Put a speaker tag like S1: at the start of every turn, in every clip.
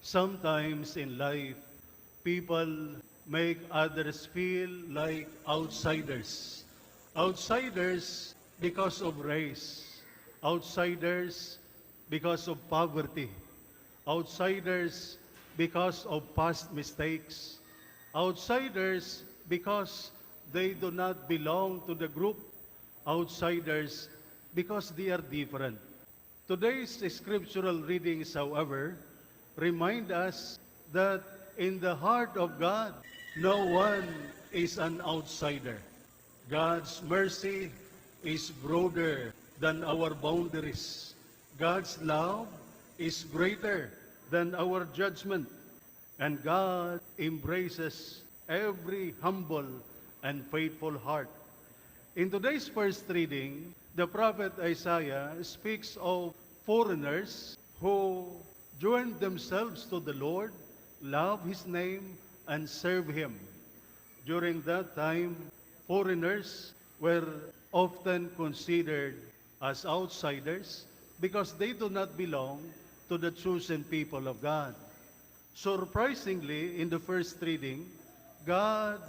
S1: Sometimes in life, people make others feel like outsiders. Outsiders because of race. Outsiders because of poverty. Outsiders because of past mistakes. Outsiders because they do not belong to the group. Outsiders because they are different. Today's scriptural readings, however, remind us that in the heart of God, no one is an outsider. God's mercy is broader than our boundaries. God's love is greater than our judgment. And God embraces every humble and faithful heart. In today's first reading, the prophet Isaiah speaks of foreigners who join themselves to the Lord, love His name, and serve Him. During that time, foreigners were often considered as outsiders because they do not belong to the chosen people of God. Surprisingly, in the first reading, God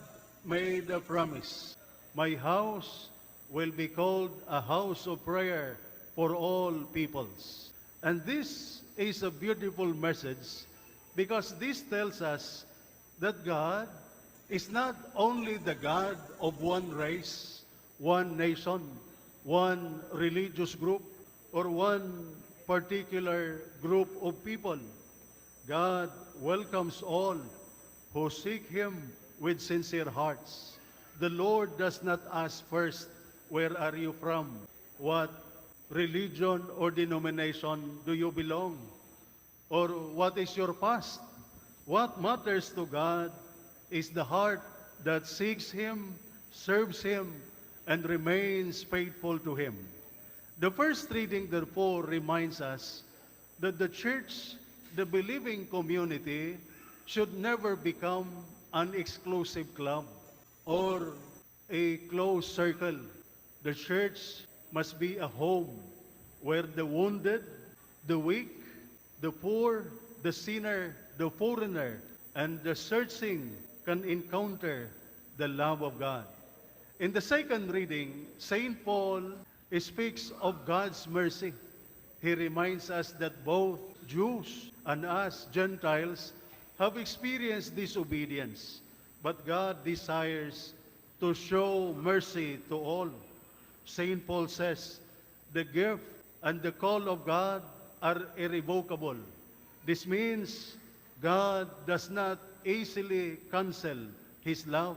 S1: made a promise. My house will be called a house of prayer for all peoples. And this is a beautiful message because this tells us that God is not only the God of one race, one nation, one religious group, or one particular group of people. God welcomes all who seek Him with sincere hearts. The Lord does not ask first, where are you from? What religion or denomination do you belong? Or what is your past? What matters to God is the heart that seeks Him, serves Him, and remains faithful to Him. The first reading, therefore, reminds us that the church, the believing community, should never become an exclusive club or a closed circle. The church must be a home where the wounded, the weak, the poor, the sinner, the foreigner, and the searching can encounter the love of God. In the second reading, St. Paul speaks of God's mercy. He reminds us that both Jews and us, Gentiles, have experienced disobedience, but God desires to show mercy to all. St. Paul says, the gift and the call of God are irrevocable. This means God does not easily cancel His love.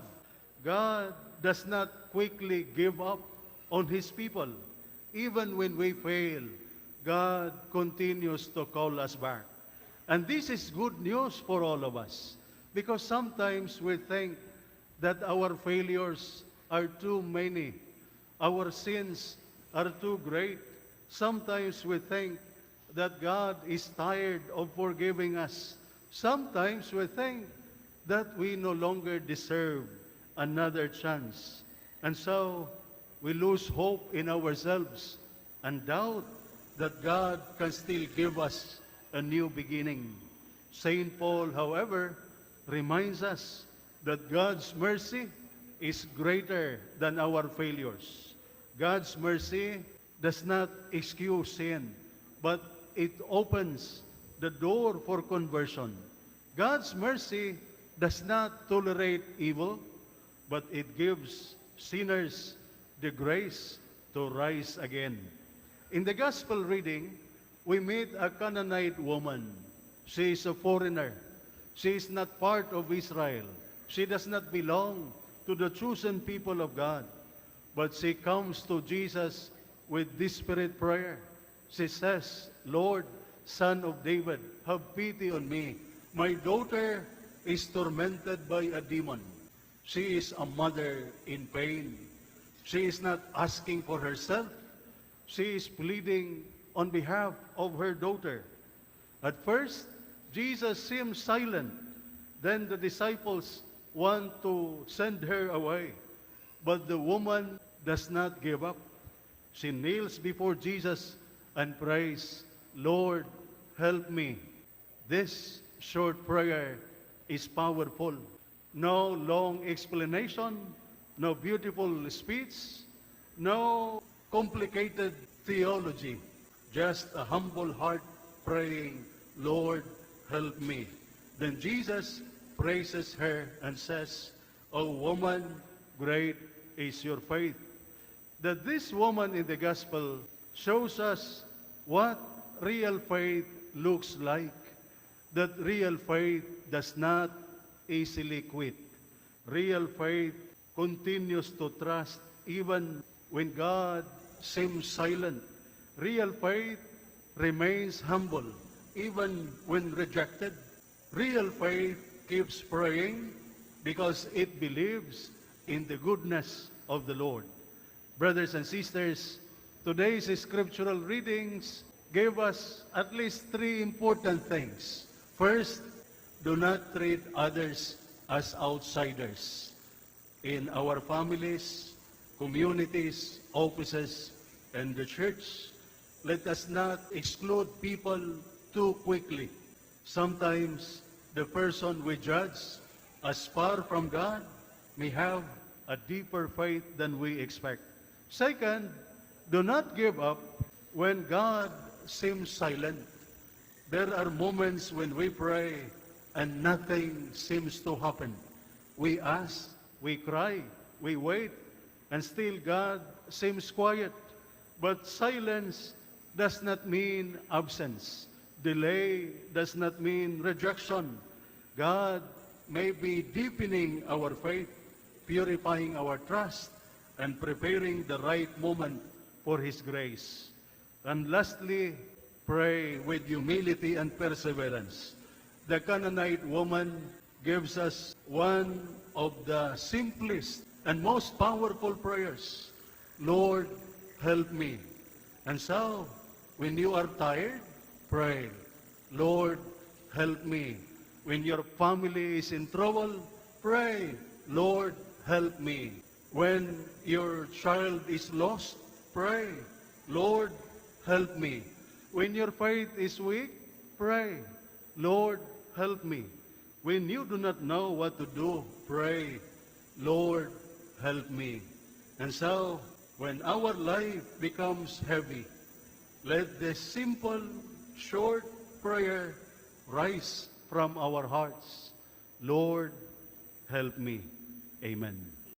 S1: God does not quickly give up on His people. Even when we fail, God continues to call us back. And this is good news for all of us because sometimes we think that our failures are too many, our sins are too great. Sometimes we think that God is tired of forgiving us. Sometimes we think that we no longer deserve another chance. And so we lose hope in ourselves and doubt that God can still give us a new beginning. St. Paul, however, reminds us that God's mercy is greater than our failures. God's mercy does not excuse sin, but it opens the door for conversion. God's mercy does not tolerate evil, but it gives sinners the grace to rise again. In the gospel reading, we meet a Canaanite woman. She is a foreigner. She is not part of Israel. She does not belong to the chosen people of God. But she comes to Jesus with desperate prayer. She says, Lord, Son of David, have pity on me. My daughter is tormented by a demon. She is a mother in pain. She is not asking for herself. She is pleading on behalf of her daughter. At first, Jesus seems silent. Then the disciples want to send her away. But the woman does not give up. She kneels before Jesus and prays, Lord, help me. This short prayer is powerful. No long explanation, no beautiful speech, no complicated theology, just a humble heart praying, Lord, help me. Then Jesus praises her and says, O woman, great is your faith. That this woman in the gospel shows us what real faith looks like. That real faith does not easily quit. Real faith continues to trust even when God seems silent. Real faith remains humble even when rejected. Real faith keeps praying because it believes in the goodness of the Lord. Brothers and sisters, today's scriptural readings gave us at least three important things. First, do not treat others as outsiders. In our families, communities, offices, and the church, let us not exclude people too quickly. Sometimes the person we judge as far from God may have a deeper faith than we expect. Second, do not give up when God seems silent. There are moments when we pray and nothing seems to happen. We ask, we cry, we wait, and still God seems quiet. But silence does not mean absence. Delay does not mean rejection. God may be deepening our faith, purifying our trust, and preparing the right moment for His grace. And lastly, pray with humility and perseverance. The Canaanite woman gives us one of the simplest and most powerful prayers. Lord, help me. And so, when you are tired, pray. Lord, help me. When your family is in trouble, pray. Lord, help me. When your child is lost, pray. Lord, help me. When your faith is weak, pray. Lord, help me. When you do not know what to do, pray. Lord, help me. And so, when our life becomes heavy, let this simple, short prayer rise from our hearts. Lord, help me. Amen.